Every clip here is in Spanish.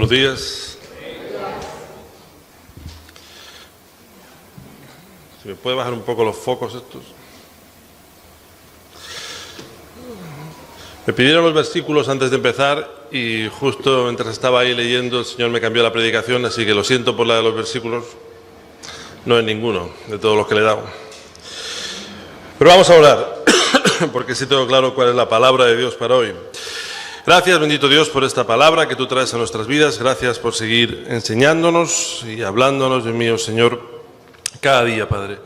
Buenos días. ¿Se me puede bajar un poco los focos estos? Me pidieron los versículos antes de empezar y justo mientras estaba ahí leyendo el Señor me cambió la predicación, así que lo siento por la de los versículos. No es ninguno de todos los que le he dado. Pero vamos a orar, porque sí tengo claro cuál es la palabra de Dios para hoy. Gracias, bendito Dios, por esta palabra que tú traes a nuestras vidas. Gracias por seguir enseñándonos y hablándonos, Dios mío, Señor, cada día, Padre.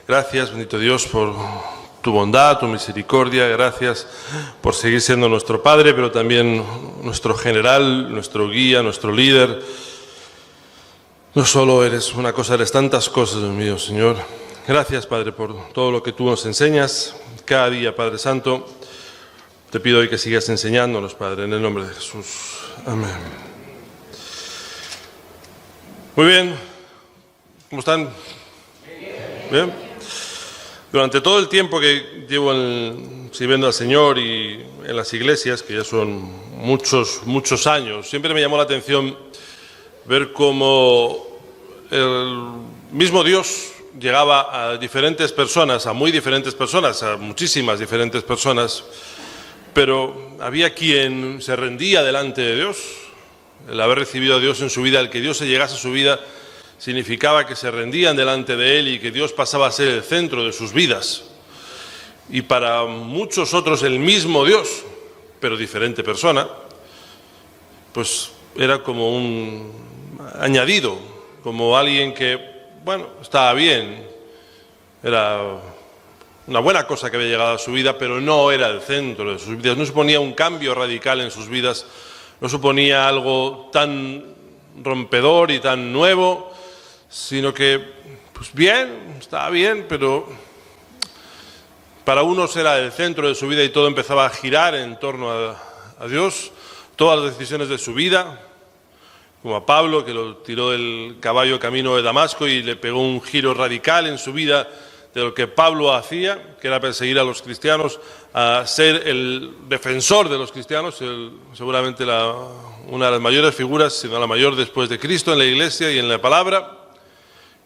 Gracias, bendito Dios, por tu bondad, tu misericordia. Gracias por seguir siendo nuestro Padre, pero también nuestro general, nuestro guía, nuestro líder. No solo eres una cosa, eres tantas cosas, Dios mío, Señor. Gracias, Padre, por todo lo que tú nos enseñas cada día, Padre Santo. Te pido hoy que sigas enseñándonos, Padre, en el nombre de Jesús. Amén. Muy bien. ¿Cómo están? Bien. Durante todo el tiempo que llevo sirviendo al Señor y en las iglesias, que ya son muchos años, siempre me llamó la atención ver cómo el mismo Dios llegaba a diferentes personas, a muy diferentes personas, a muchísimas diferentes personas, pero había quien se rendía delante de Dios. El haber recibido a Dios en su vida, el que Dios se llegase a su vida, significaba que se rendían delante de Él y que Dios pasaba a ser el centro de sus vidas. Y para muchos otros el mismo Dios, pero diferente persona, pues era como un añadido, como alguien que, bueno, estaba bien, era una buena cosa que había llegado a su vida, pero no era el centro de sus vidas, no suponía un cambio radical en sus vidas, no suponía algo tan rompedor y tan nuevo, sino que, pues bien, estaba bien, pero para unos era el centro de su vida y todo empezaba a girar en torno a Dios, todas las decisiones de su vida, como a Pablo, que lo tiró del caballo camino de Damasco y le pegó un giro radical en su vida de lo que Pablo hacía, que era perseguir a los cristianos, a ser el defensor de los cristianos, seguramente una de las mayores figuras, si no la mayor después de Cristo en la iglesia y en la palabra,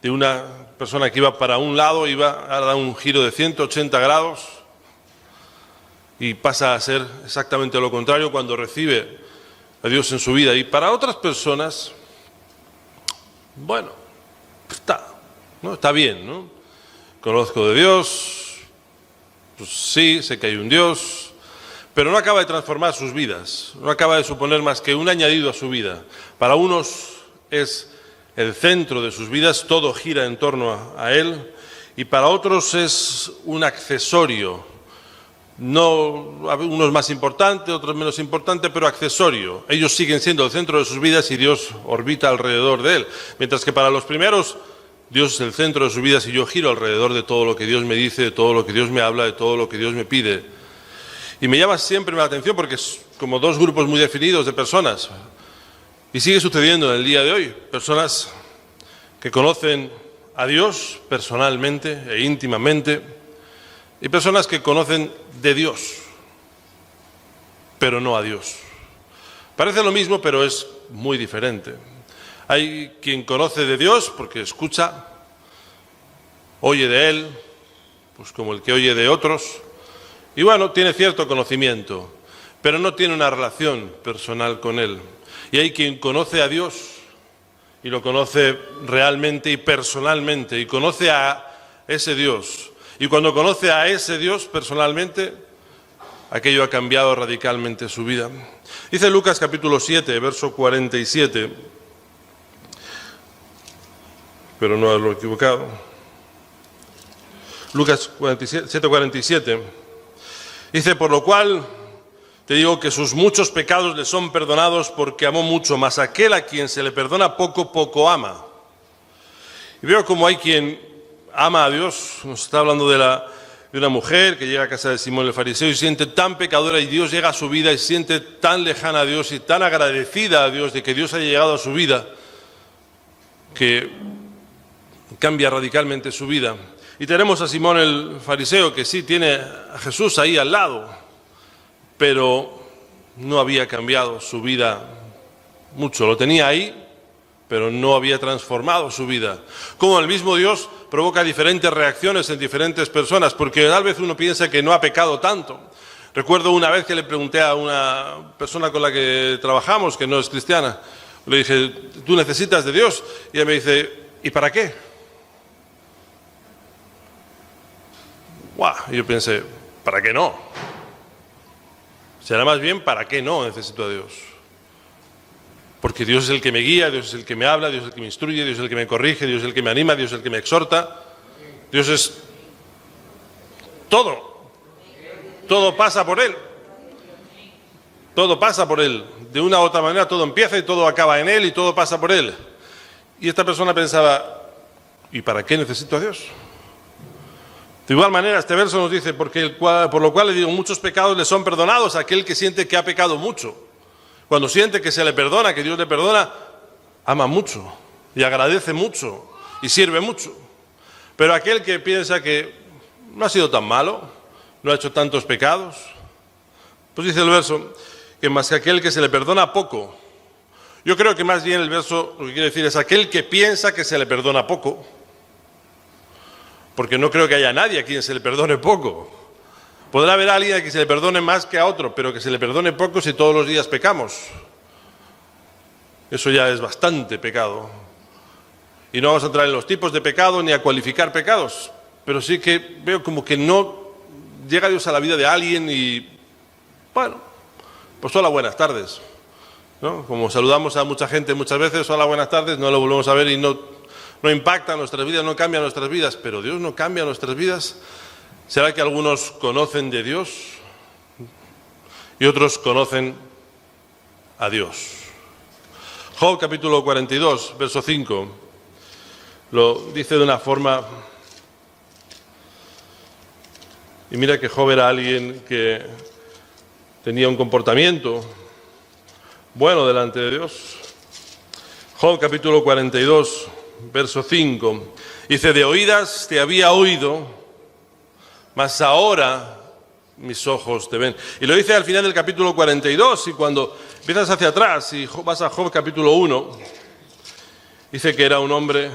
de una persona que iba para un lado, iba a dar un giro de 180 grados y pasa a ser exactamente lo contrario cuando recibe a Dios en su vida. Y para otras personas, bueno, está bien, ¿no? Conozco de Dios, pues sí, sé que hay un Dios, pero no acaba de transformar sus vidas, no acaba de suponer más que un añadido a su vida. Para unos es el centro de sus vidas, todo gira en torno a Él, y para otros es un accesorio, no unos más importante, otros menos importante, pero accesorio. Ellos siguen siendo el centro de sus vidas y Dios orbita alrededor de Él, mientras que para los primeros Dios es el centro de sus vidas y yo giro alrededor de todo lo que Dios me dice, de todo lo que Dios me habla, de todo lo que Dios me pide. Y me llama siempre la atención porque es como dos grupos muy definidos de personas. Y sigue sucediendo en el día de hoy. Personas que conocen a Dios personalmente e íntimamente y personas que conocen de Dios, pero no a Dios. Parece lo mismo, pero es muy diferente. Hay quien conoce de Dios porque escucha, oye de Él, pues como el que oye de otros, y bueno, tiene cierto conocimiento, pero no tiene una relación personal con Él. Y hay quien conoce a Dios y lo conoce realmente y personalmente, y conoce a ese Dios. Y cuando conoce a ese Dios personalmente, aquello ha cambiado radicalmente su vida. Dice Lucas capítulo 7, verso 47, pero no lo he equivocado. Lucas 7:47 dice: por lo cual te digo que sus muchos pecados le son perdonados porque amó mucho, mas aquel a quien se le perdona poco, poco ama. Y veo como hay quien ama a Dios. Nos está hablando de una mujer que llega a casa de Simón el fariseo y siente tan pecadora, y Dios llega a su vida y siente tan lejana a Dios y tan agradecida a Dios de que Dios haya llegado a su vida, que cambia radicalmente su vida. Y tenemos a Simón el fariseo, que sí tiene a Jesús ahí al lado, pero no había cambiado su vida mucho, lo tenía ahí, pero no había transformado su vida. Como el mismo Dios provoca diferentes reacciones en diferentes personas, porque tal vez uno piensa que no ha pecado tanto. Recuerdo una vez que le pregunté a una persona con la que trabajamos, que no es cristiana, le dije, ¿tú necesitas de Dios? Y ella me dice, ¿y para qué? ¡Guau! Y yo pensé, ¿para qué no? Será más bien, ¿para qué no necesito a Dios? Porque Dios es el que me guía, Dios es el que me habla, Dios es el que me instruye, Dios es el que me corrige, Dios es el que me anima, Dios es el que me exhorta. Dios es todo. Todo pasa por Él. Todo pasa por Él. De una u otra manera todo empieza y todo acaba en Él y todo pasa por Él. Y esta persona pensaba, ¿y para qué necesito a Dios? De igual manera, este verso nos dice, por lo cual le digo, muchos pecados le son perdonados a aquel que siente que ha pecado mucho. Cuando siente que se le perdona, que Dios le perdona, ama mucho y agradece mucho y sirve mucho. Pero aquel que piensa que no ha sido tan malo, no ha hecho tantos pecados, pues dice el verso que más que aquel que se le perdona poco. Yo creo que más bien el verso lo que quiere decir es aquel que piensa que se le perdona poco, porque no creo que haya nadie a quien se le perdone poco. Podrá haber alguien a quien se le perdone más que a otro, pero que se le perdone poco si todos los días pecamos. Eso ya es bastante pecado. Y no vamos a entrar en los tipos de pecado ni a cualificar pecados, pero sí que veo como que no llega Dios a la vida de alguien y, bueno, pues hola, buenas tardes, ¿no? Como saludamos a mucha gente muchas veces, hola, buenas tardes, no lo volvemos a ver y no impacta nuestras vidas, no cambia nuestras vidas, pero Dios no cambia nuestras vidas. ¿Será que algunos conocen de Dios y otros conocen a Dios? Job capítulo 42, verso 5, lo dice de una forma, y mira que Job era alguien que tenía un comportamiento bueno delante de Dios. Job capítulo 42, verso 5, dice, de oídas te había oído, mas ahora mis ojos te ven. Y lo dice al final del capítulo 42, y cuando empiezas hacia atrás y vas a Job capítulo 1, dice que era un hombre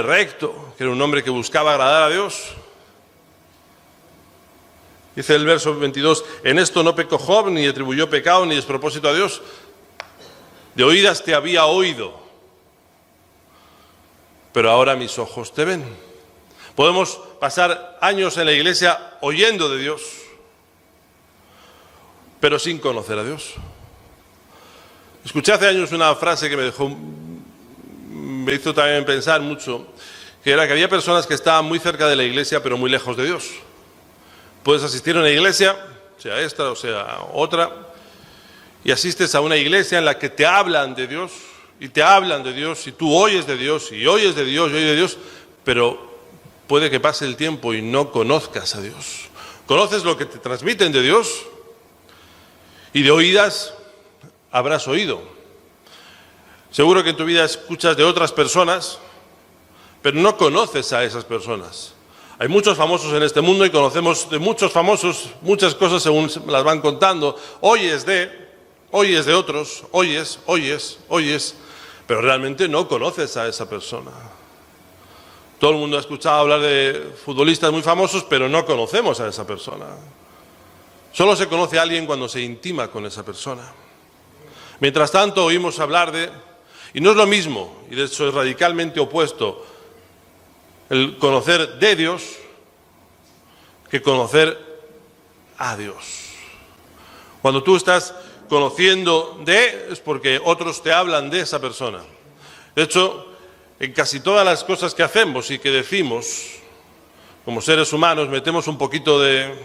recto, que era un hombre que buscaba agradar a Dios. Dice el verso 22, en esto no pecó Job, ni atribuyó pecado ni despropósito a Dios. De oídas te había oído, pero ahora mis ojos te ven. Podemos pasar años en la iglesia oyendo de Dios, pero sin conocer a Dios. Escuché hace años una frase que me hizo también pensar mucho, que era que había personas que estaban muy cerca de la iglesia, pero muy lejos de Dios. Puedes asistir a una iglesia, sea esta o sea otra, y asistes a una iglesia en la que te hablan de Dios, y te hablan de Dios, y tú oyes de Dios, y oyes de Dios, y oyes de Dios, pero puede que pase el tiempo y no conozcas a Dios. Conoces lo que te transmiten de Dios, y de oídas habrás oído. Seguro que en tu vida escuchas de otras personas, pero no conoces a esas personas. Hay muchos famosos en este mundo y conocemos de muchos famosos muchas cosas según las van contando. Oyes de otros, oyes, pero realmente no conoces a esa persona. Todo el mundo ha escuchado hablar de futbolistas muy famosos, pero no conocemos a esa persona. Solo se conoce a alguien cuando se intima con esa persona. Mientras tanto oímos hablar de, y no es lo mismo, y de hecho es radicalmente opuesto, el conocer de Dios que conocer a Dios. Cuando tú estás conociendo de, es porque otros te hablan de esa persona. De hecho, en casi todas las cosas que hacemos y que decimos, como seres humanos, metemos un poquito del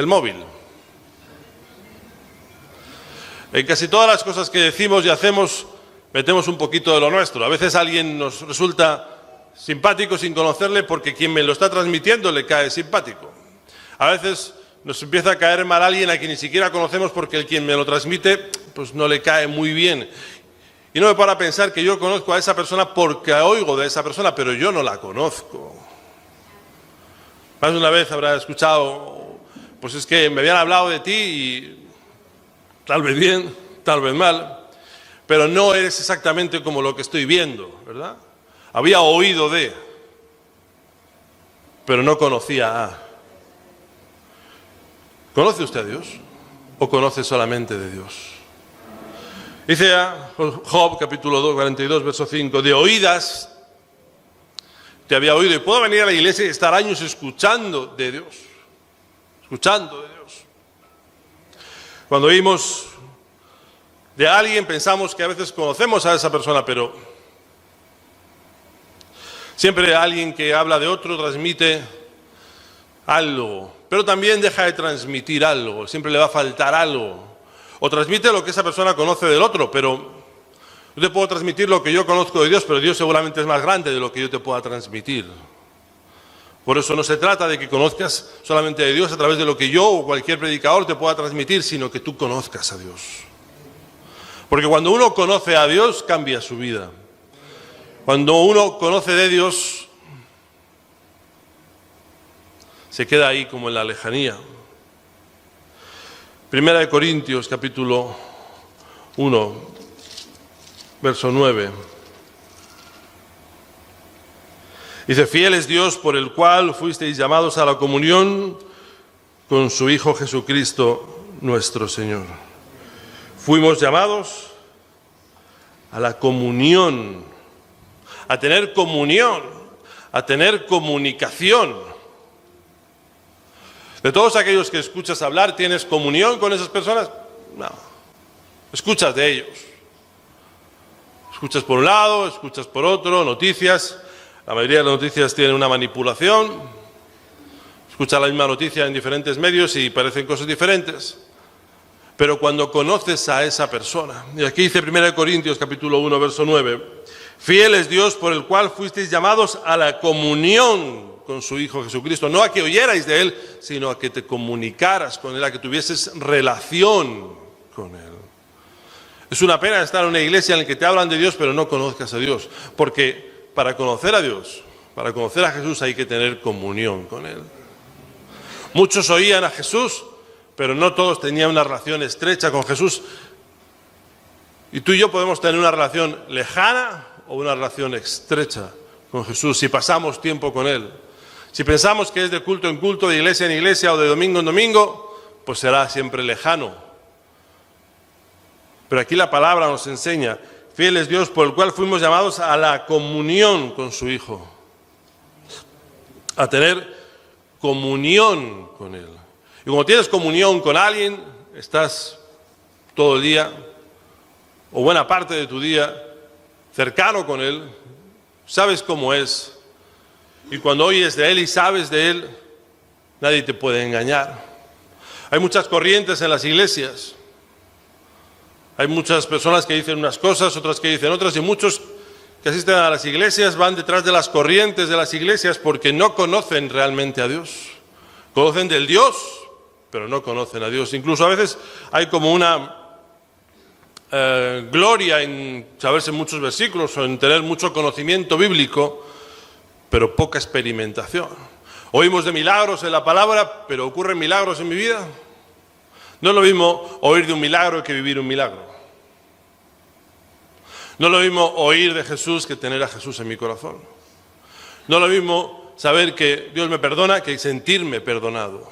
móvil. En casi todas las cosas que decimos y hacemos, metemos un poquito de lo nuestro. A veces alguien nos resulta simpático sin conocerle porque quien me lo está transmitiendo le cae simpático. A veces nos empieza a caer mal alguien a quien ni siquiera conocemos porque el quien me lo transmite pues no le cae muy bien. Y no me para pensar que yo conozco a esa persona porque oigo de esa persona, pero yo no la conozco. Más de una vez habrá escuchado pues es que me habían hablado de ti y tal vez bien, tal vez mal, pero no eres exactamente como lo que estoy viendo, ¿verdad? Había oído de, pero no conocía a. ¿Conoce usted a Dios o conoce solamente de Dios? Dice a Job, capítulo 42, verso 5, de oídas te había oído, y puedo venir a la iglesia y estar años escuchando de Dios. Escuchando de Dios. Cuando oímos de alguien pensamos que a veces conocemos a esa persona, pero siempre alguien que habla de otro transmite algo, pero también deja de transmitir algo, siempre le va a faltar algo. O transmite lo que esa persona conoce del otro, pero yo te puedo transmitir lo que yo conozco de Dios, pero Dios seguramente es más grande de lo que yo te pueda transmitir. Por eso no se trata de que conozcas solamente de Dios a través de lo que yo o cualquier predicador te pueda transmitir, sino que tú conozcas a Dios. Porque cuando uno conoce a Dios, cambia su vida. Cuando uno conoce de Dios, se queda ahí como en la lejanía. Primera de Corintios, capítulo 1, verso 9. Dice, fiel es Dios por el cual fuisteis llamados a la comunión con su Hijo Jesucristo, nuestro Señor. Fuimos llamados a la comunión, a tener comunión, a tener comunicación. De todos aquellos que escuchas hablar, ¿tienes comunión con esas personas? No. Escuchas de ellos. Escuchas por un lado, escuchas por otro, noticias. La mayoría de las noticias tienen una manipulación. Escuchas la misma noticia en diferentes medios y parecen cosas diferentes. Pero cuando conoces a esa persona, y aquí dice 1 Corintios capítulo 1, verso 9, fiel es Dios por el cual fuisteis llamados a la comunión con su Hijo Jesucristo, no a que oyerais de Él, sino a que te comunicaras con Él, a que tuvieses relación con Él. Es una pena estar en una iglesia en la que te hablan de Dios, pero no conozcas a Dios, porque para conocer a Dios, para conocer a Jesús hay que tener comunión con Él. Muchos oían a Jesús, pero no todos tenían una relación estrecha con Jesús. Y tú y yo podemos tener una relación lejana o una relación estrecha con Jesús si pasamos tiempo con Él. Si pensamos que es de culto en culto, de iglesia en iglesia o de domingo en domingo, pues será siempre lejano. Pero aquí la palabra nos enseña, fiel es Dios por el cual fuimos llamados a la comunión con su Hijo. A tener comunión con Él. Y como tienes comunión con alguien, estás todo el día, o buena parte de tu día, cercano con Él, sabes cómo es. Y cuando oyes de Él y sabes de Él, nadie te puede engañar. Hay muchas corrientes en las iglesias. Hay muchas personas que dicen unas cosas, otras que dicen otras, y muchos que asisten a las iglesias van detrás de las corrientes de las iglesias porque no conocen realmente a Dios. Conocen del Dios, pero no conocen a Dios. Incluso a veces hay como una gloria en saberse muchos versículos o en tener mucho conocimiento bíblico, pero poca experimentación. Oímos de milagros en la palabra, pero ¿ocurren milagros en mi vida? No es lo mismo oír de un milagro que vivir un milagro. No es lo mismo oír de Jesús que tener a Jesús en mi corazón. No es lo mismo saber que Dios me perdona que sentirme perdonado.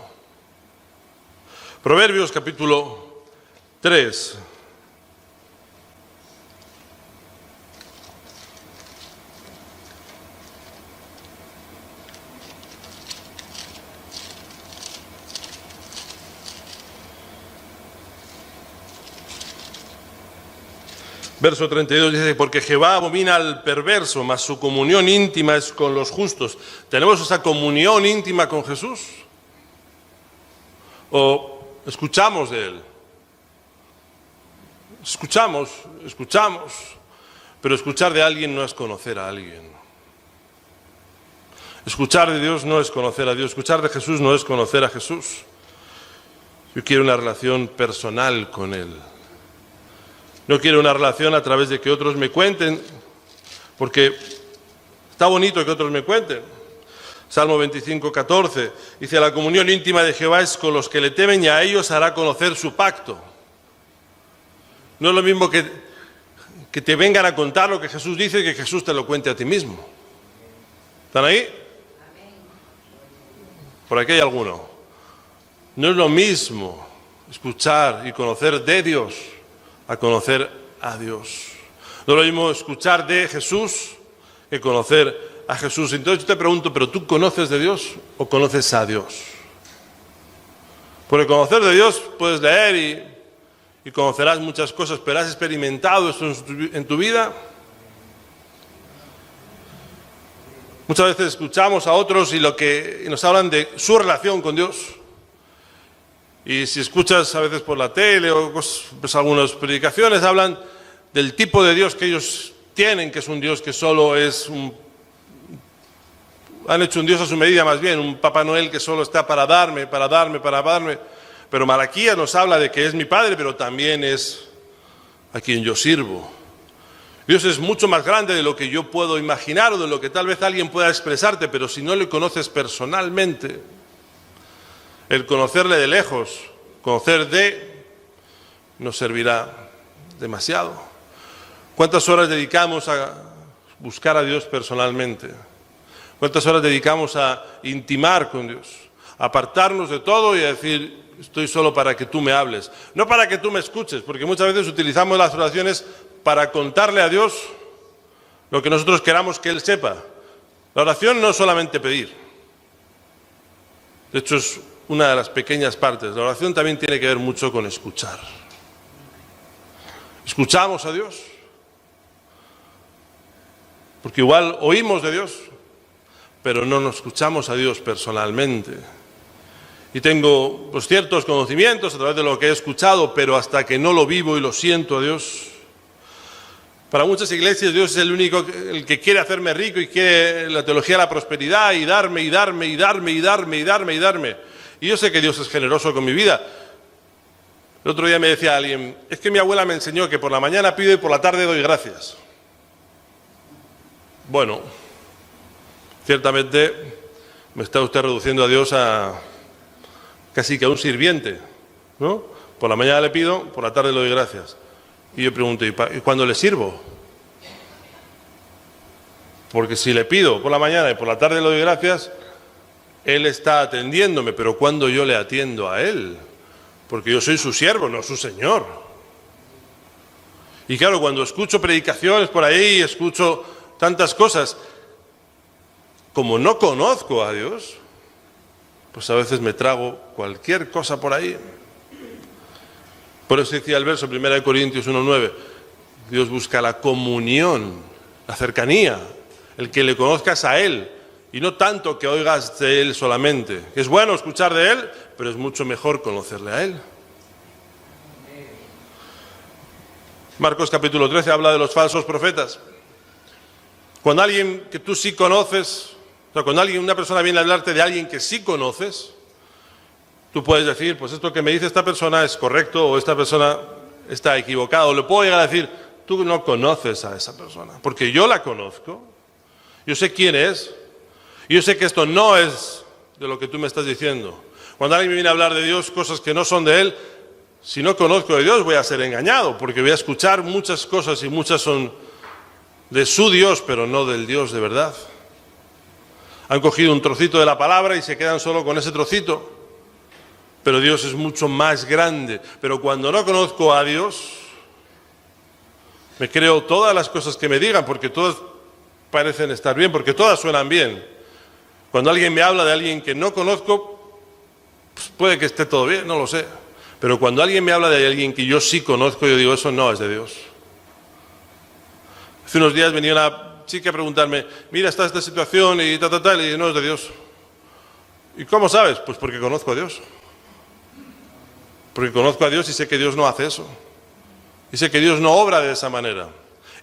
Proverbios capítulo 3. Verso 32 dice, porque Jehová abomina al perverso, mas su comunión íntima es con los justos. ¿Tenemos esa comunión íntima con Jesús? ¿O escuchamos de Él? Escuchamos, pero escuchar de alguien no es conocer a alguien. Escuchar de Dios no es conocer a Dios. Escuchar de Jesús no es conocer a Jesús. Yo quiero una relación personal con Él. No quiero una relación a través de que otros me cuenten, porque está bonito que otros me cuenten, Salmo 25, 14, dice: la comunión íntima de Jehová es con los que le temen y a ellos hará conocer su pacto. No es lo mismo que te vengan a contar lo que Jesús dice que Jesús te lo cuente a ti mismo. ¿Están ahí? Por aquí hay alguno. No es lo mismo escuchar y conocer de Dios a conocer a Dios. No es lo mismo escuchar de Jesús que conocer a Jesús. Entonces yo te pregunto, ¿pero tú conoces de Dios o conoces a Dios? Porque conocer de Dios puedes leer y conocerás muchas cosas, pero ¿has experimentado esto en tu vida? Muchas veces escuchamos a otros y nos hablan de su relación con Dios. Y si escuchas a veces por la tele o pues algunas predicaciones, hablan del tipo de Dios que ellos tienen, que es un Dios que solo han hecho un Dios a su medida, más bien, un Papá Noel que solo está para darme. Pero Malaquías nos habla de que es mi Padre, pero también es a quien yo sirvo. Dios es mucho más grande de lo que yo puedo imaginar o de lo que tal vez alguien pueda expresarte, pero si no le conoces personalmente, el conocerle de lejos, nos servirá demasiado. ¿Cuántas horas dedicamos a buscar a Dios personalmente? ¿Cuántas horas dedicamos a intimar con Dios? A apartarnos de todo y a decir: estoy solo para que tú me hables. No para que tú me escuches, porque muchas veces utilizamos las oraciones para contarle a Dios lo que nosotros queramos que Él sepa. La oración no es solamente pedir. De hecho, es una de las pequeñas partes. La oración también tiene que ver mucho con escuchar. ¿Escuchamos a Dios? Porque igual oímos de Dios, pero no nos escuchamos a Dios personalmente. Y tengo ciertos conocimientos a través de lo que he escuchado, pero hasta que no lo vivo y lo siento a Dios. Para muchas iglesias Dios es el único, el que quiere hacerme rico y quiere la teología de la prosperidad y darme. Y yo sé que Dios es generoso con mi vida. El otro día me decía alguien: es que mi abuela me enseñó que por la mañana pido y por la tarde doy gracias. Bueno, ciertamente me está usted reduciendo a Dios a casi que a un sirviente, ¿no? Por la mañana le pido, por la tarde le doy gracias. Y yo pregunto: ¿y cuándo le sirvo? Porque si le pido por la mañana y por la tarde le doy gracias, Él está atendiéndome, pero ¿cuándo yo le atiendo a Él? Porque yo soy su siervo, no su Señor. Y claro, cuando escucho predicaciones por ahí, escucho tantas cosas, como no conozco a Dios, pues a veces me trago cualquier cosa por ahí. Por eso decía el verso 1 Corintios 1:9, Dios busca la comunión, la cercanía, el que le conozcas a Él, y no tanto que oigas de Él solamente. Es bueno escuchar de Él, pero es mucho mejor conocerle a Él. Marcos capítulo 13 habla de los falsos profetas. Cuando alguien que tú sí conoces, cuando una persona viene a hablarte de alguien que sí conoces, tú puedes decir: pues esto que me dice esta persona es correcto o esta persona está equivocada. O le puedo llegar a decir: tú no conoces a esa persona, porque yo la conozco, yo sé quién es, y yo sé que esto no es de lo que tú me estás diciendo. Cuando alguien me viene a hablar de Dios, cosas que no son de Él, si no conozco de Dios voy a ser engañado, porque voy a escuchar muchas cosas y muchas son de su Dios, pero no del Dios de verdad. Han cogido un trocito de la palabra y se quedan solo con ese trocito. Pero Dios es mucho más grande. Pero cuando no conozco a Dios, me creo todas las cosas que me digan, porque todas parecen estar bien, porque todas suenan bien. Cuando alguien me habla de alguien que no conozco, pues puede que esté todo bien, no lo sé. Pero cuando alguien me habla de alguien que yo sí conozco, yo digo: eso no es de Dios. Hace unos días venía una chica a preguntarme: mira, está esta situación y tal, y dije: no es de Dios. ¿Y cómo sabes? Pues porque conozco a Dios. Porque conozco a Dios y sé que Dios no hace eso. Y sé que Dios no obra de esa manera.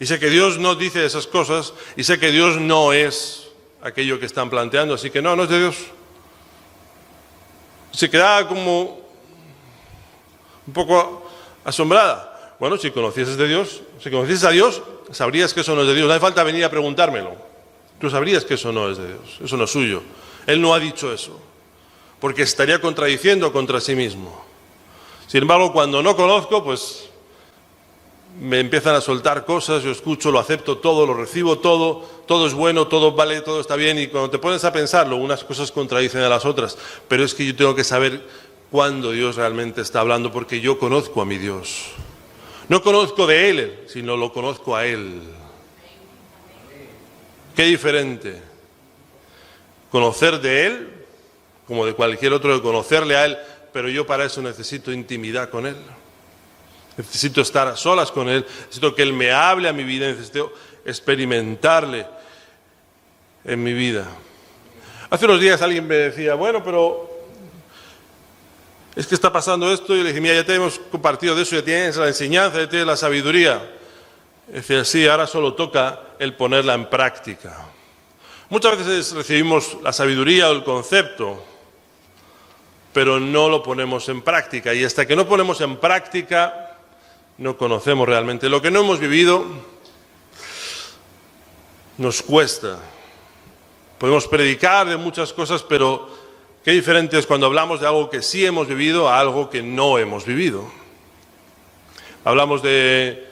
Y sé que Dios no dice esas cosas. Y sé que Dios no es aquello que están planteando. Así que no es de Dios. Se queda como un poco asombrada. Bueno, si conocieses de Dios, si conocieses a Dios, sabrías que eso no es de Dios. No hace falta venir a preguntármelo. Tú sabrías que eso no es de Dios. Eso no es suyo. Él no ha dicho eso, porque estaría contradiciendo contra sí mismo. Sin embargo, cuando no conozco, pues me empiezan a soltar cosas, yo escucho, lo acepto todo, lo recibo todo, todo es bueno, todo vale, todo está bien, y cuando te pones a pensarlo, unas cosas contradicen a las otras, pero es que yo tengo que saber cuándo Dios realmente está hablando, porque yo conozco a mi Dios. No conozco de Él, sino lo conozco a Él. Qué diferente conocer de Él, como de cualquier otro, de conocerle a Él, pero yo para eso necesito intimidad con Él. Necesito estar a solas con Él, necesito que Él me hable a mi vida, necesito experimentarle en mi vida. Hace unos días alguien me decía, bueno, pero es que está pasando esto, y le dije, mira, ya te hemos compartido de eso, ya tienes la enseñanza, ya tienes la sabiduría. Decía, sí, ahora solo toca el ponerla en práctica. Muchas veces recibimos la sabiduría o el concepto, pero no lo ponemos en práctica, y hasta que no ponemos en práctica no conocemos realmente. Lo que no hemos vivido nos cuesta. Podemos predicar de muchas cosas, pero qué diferente es cuando hablamos de algo que sí hemos vivido a algo que no hemos vivido. Hablamos de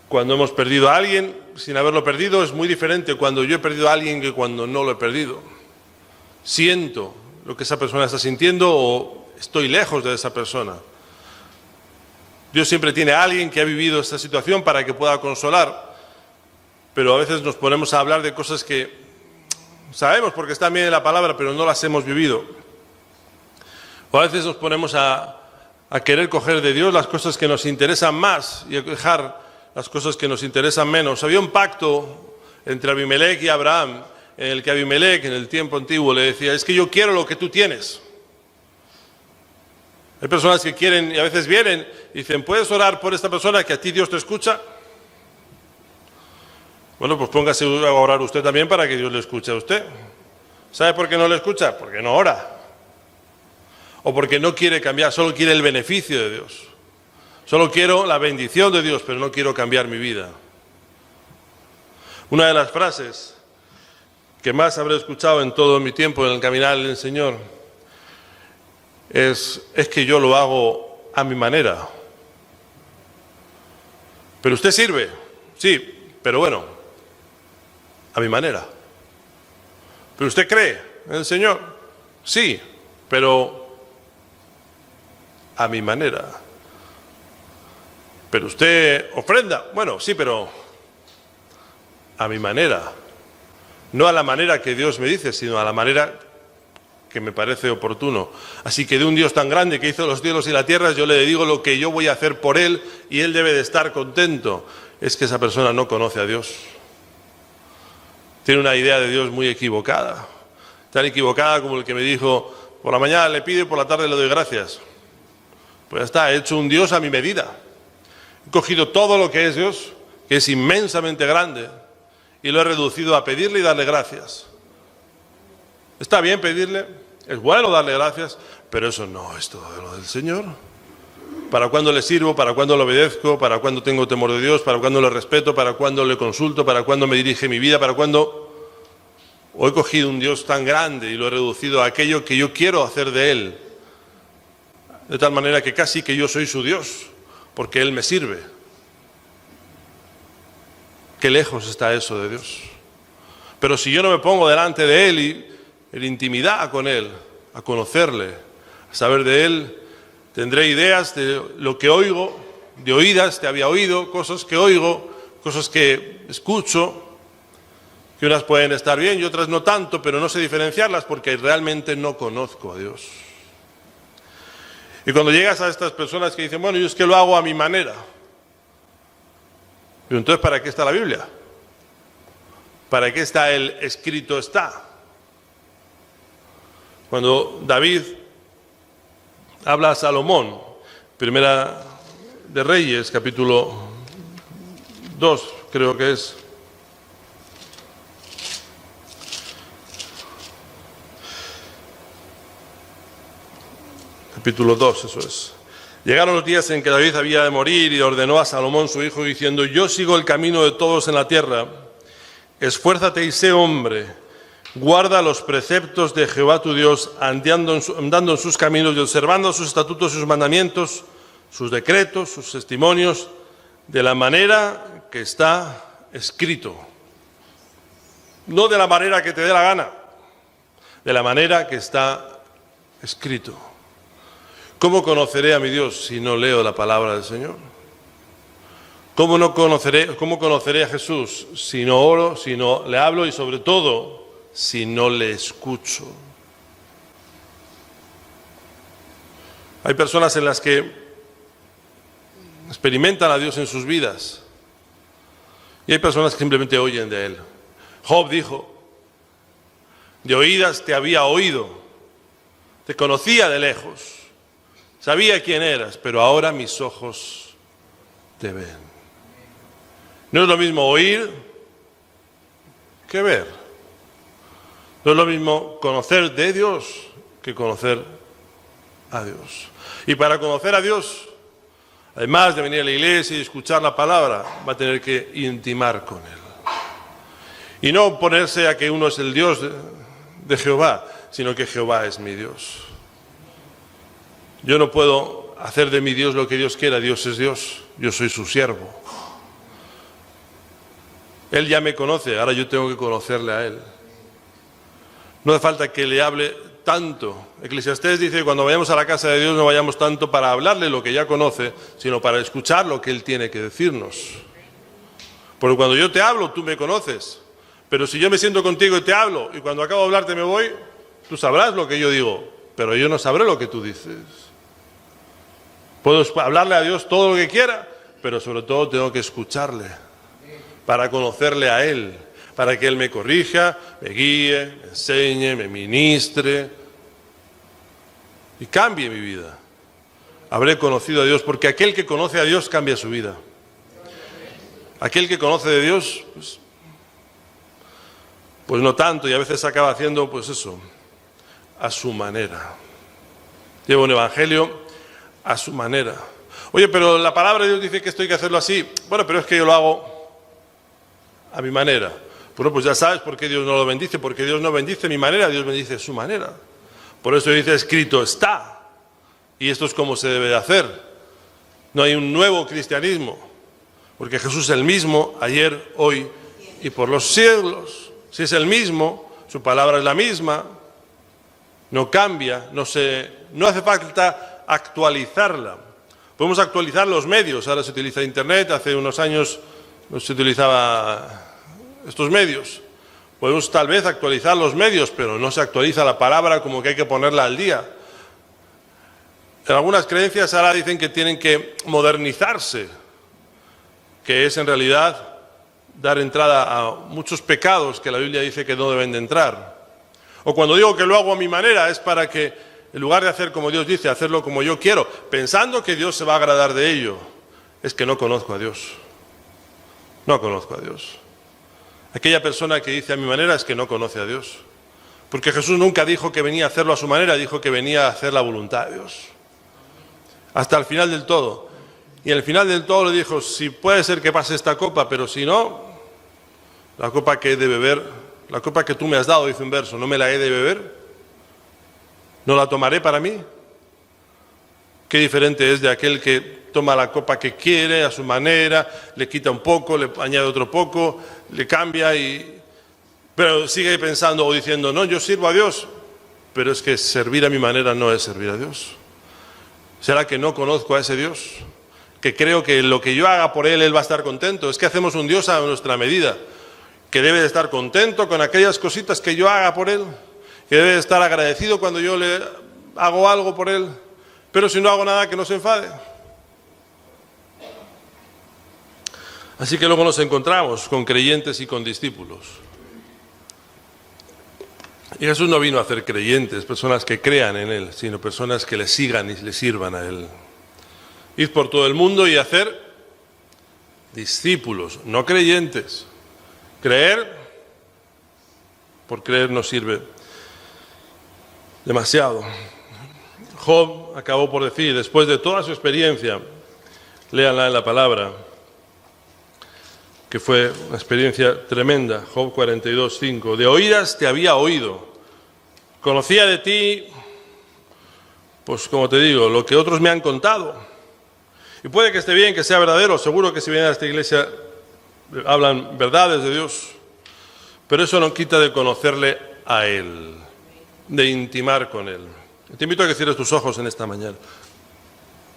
cuando hemos perdido a alguien sin haberlo perdido, es muy diferente cuando yo he perdido a alguien que cuando no lo he perdido. Siento lo que esa persona está sintiendo o estoy lejos de esa persona. Dios siempre tiene a alguien que ha vivido esta situación para que pueda consolar, pero a veces nos ponemos a hablar de cosas que sabemos porque están bien en la palabra, pero no las hemos vivido. O a veces nos ponemos a querer coger de Dios las cosas que nos interesan más y a dejar las cosas que nos interesan menos. Había un pacto entre Abimelech y Abraham, en el que Abimelech en el tiempo antiguo le decía, es que yo quiero lo que tú tienes. Hay personas que quieren y a veces vienen y dicen, ¿puedes orar por esta persona que a ti Dios te escucha? Bueno, pues póngase a orar usted también para que Dios le escuche a usted. ¿Sabe por qué no le escucha? Porque no ora. O porque no quiere cambiar, solo quiere el beneficio de Dios. Solo quiero la bendición de Dios, pero no quiero cambiar mi vida. Una de las frases que más habré escuchado en todo mi tiempo en el caminar del Señor es que yo lo hago a mi manera. Pero usted sirve, sí, pero bueno, a mi manera. Pero usted cree en el Señor, sí, pero a mi manera. Pero usted ofrenda, bueno, sí, pero a mi manera. No a la manera que Dios me dice, sino a la manera que me parece oportuno. Así que de un Dios tan grande que hizo los cielos y la tierra, yo le digo lo que yo voy a hacer por Él y Él debe de estar contento. Es que esa persona no conoce a Dios. Tiene una idea de Dios muy equivocada. Tan equivocada como el que me dijo, por la mañana le pido y por la tarde le doy gracias. Pues ya está, he hecho un Dios a mi medida. He cogido todo lo que es Dios, que es inmensamente grande, y lo he reducido a pedirle y darle gracias. Está bien pedirle, es bueno darle gracias, pero eso no es todo lo del Señor. ¿Para cuándo le sirvo? ¿Para cuándo le obedezco? ¿Para cuándo tengo temor de Dios? ¿Para cuándo le respeto? ¿Para cuándo le consulto? ¿Para cuándo me dirige mi vida? ¿Para cuándo? O he cogido un Dios tan grande y lo he reducido a aquello que yo quiero hacer de Él, de tal manera que casi que yo soy su Dios, porque Él me sirve. Qué lejos está eso de Dios. Pero si yo no me pongo delante de Él y en intimidad con Él, a conocerle, a saber de Él, tendré ideas de lo que oigo, de oídas, te había oído, cosas que oigo, cosas que escucho, que unas pueden estar bien y otras no tanto, pero no sé diferenciarlas porque realmente no conozco a Dios. Y cuando llegas a estas personas que dicen, bueno, yo es que lo hago a mi manera. Pero entonces, ¿para qué está la Biblia? ¿Para qué está el escrito está? Cuando David habla a Salomón, Primera de Reyes, capítulo 2, creo que es. Capítulo 2, eso es. Llegaron los días en que David había de morir y ordenó a Salomón su hijo diciendo, yo sigo el camino de todos en la tierra, esfuérzate y sé hombre, Guarda los preceptos de Jehová tu Dios, andando en sus caminos y observando sus estatutos y sus mandamientos, sus decretos, sus testimonios, de la manera que está escrito. No de la manera que te dé la gana, de la manera que está escrito. ¿Cómo conoceré a mi Dios si no leo la palabra del Señor? ¿Cómo conoceré a Jesús si no oro, si no le hablo y sobre todo si no le escucho? Hay personas en las que experimentan a Dios en sus vidas y hay personas que simplemente oyen de Él. Job dijo: de oídas te había oído, te conocía de lejos, sabía quién eras, pero ahora mis ojos te ven. No es lo mismo oír que ver. No es lo mismo conocer de Dios que conocer a Dios. Y para conocer a Dios, además de venir a la iglesia y escuchar la palabra, va a tener que intimar con Él. Y no ponerse a que uno es el Dios de Jehová, sino que Jehová es mi Dios. Yo no puedo hacer de mi Dios lo que Dios quiera. Dios es Dios, yo soy su siervo. Él ya me conoce, ahora yo tengo que conocerle a Él. No hace falta que le hable tanto. Eclesiastés dice que cuando vayamos a la casa de Dios no vayamos tanto para hablarle lo que ya conoce, sino para escuchar lo que Él tiene que decirnos. Porque cuando yo te hablo, tú me conoces. Pero si yo me siento contigo y te hablo, y cuando acabo de hablarte me voy, tú sabrás lo que yo digo, pero yo no sabré lo que tú dices. Puedo hablarle a Dios todo lo que quiera, pero sobre todo tengo que escucharle para conocerle a Él, para que Él me corrija, me guíe, me enseñe, me ministre y cambie mi vida. Habré conocido a Dios, porque aquel que conoce a Dios cambia su vida. Aquel que conoce de Dios, pues no tanto, y a veces acaba haciendo pues eso, a su manera. Lleva un evangelio a su manera. Oye, pero la palabra de Dios dice que esto hay que hacerlo así. Bueno, pero es que yo lo hago a mi manera. Bueno, pues ya sabes por qué Dios no lo bendice, porque Dios no bendice mi manera, Dios bendice su manera. Por eso dice: escrito está. Y esto es como se debe de hacer. No hay un nuevo cristianismo, porque Jesús es el mismo ayer, hoy y por los siglos. Si es el mismo, su palabra es la misma, no cambia, no hace falta actualizarla. Podemos actualizar los medios, ahora se utiliza Internet, hace unos años no se utilizaba estos medios. Podemos tal vez actualizar los medios, pero no se actualiza la palabra, como que hay que ponerla al día. En algunas creencias ahora dicen que tienen que modernizarse, que es en realidad dar entrada a muchos pecados que la Biblia dice que no deben de entrar. O cuando digo que lo hago a mi manera, es para que en lugar de hacer como Dios dice, hacerlo como yo quiero, pensando que Dios se va a agradar de ello, es que no conozco a Dios. No conozco a Dios. Aquella persona que dice a mi manera es que no conoce a Dios. Porque Jesús nunca dijo que venía a hacerlo a su manera, dijo que venía a hacer la voluntad de Dios. Hasta el final del todo. Y al final del todo le dijo: si puede ser que pase esta copa, pero si no, la copa que he de beber, la copa que tú me has dado, dice un verso, ¿no me la he de beber? ¿No la tomaré para mí? Qué diferente es de aquel que toma la copa que quiere a su manera, le quita un poco, le añade otro poco, le cambia, pero sigue pensando o diciendo: no, yo sirvo a Dios, pero es que servir a mi manera no es servir a Dios. ¿Será que no conozco a ese Dios? Que creo que lo que yo haga por Él, Él va a estar contento. Es que hacemos un Dios a nuestra medida, que debe de estar contento con aquellas cositas que yo haga por Él, que debe de estar agradecido cuando yo le hago algo por Él, pero si no hago nada, que no se enfade. Así que luego nos encontramos con creyentes y con discípulos. Y Jesús no vino a hacer creyentes, personas que crean en Él, sino personas que le sigan y le sirvan a Él. Id por todo el mundo y hacer discípulos, no creyentes. Creer, por creer no sirve demasiado. Job acabó por decir, después de toda su experiencia, léanla en la palabra, que fue una experiencia tremenda. Job 42:5. De oídas te había oído. Conocía de ti, pues como te digo, lo que otros me han contado. Y puede que esté bien, que sea verdadero. Seguro que si vienen a esta iglesia hablan verdades de Dios. Pero eso no quita de conocerle a Él, de intimar con Él. Te invito a que cierres tus ojos en esta mañana,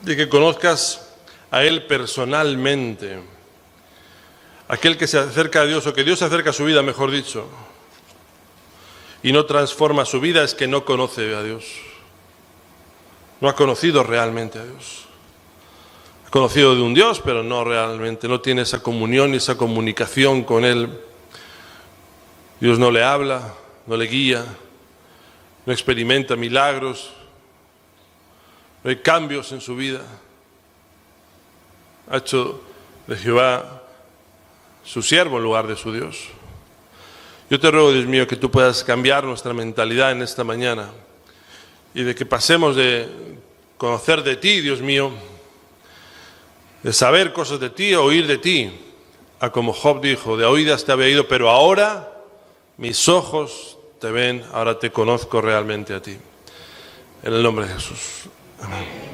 de que conozcas a Él personalmente, aquel que se acerca a Dios, o que Dios se acerca a su vida, mejor dicho, y no transforma su vida, es que no conoce a Dios, no ha conocido realmente a Dios. Ha conocido de un Dios, pero no realmente, no tiene esa comunión y esa comunicación con Él. Dios no le habla, no le guía, no experimenta milagros, no hay cambios en su vida. Ha hecho de Jehová su siervo en lugar de su Dios. Yo te ruego, Dios mío, que tú puedas cambiar nuestra mentalidad en esta mañana y de que pasemos de conocer de ti, Dios mío, de saber cosas de ti, oír de ti, a como Job dijo, de oídas te había oído, pero ahora mis ojos te ven, ahora te conozco realmente a ti. En el nombre de Jesús. Amén.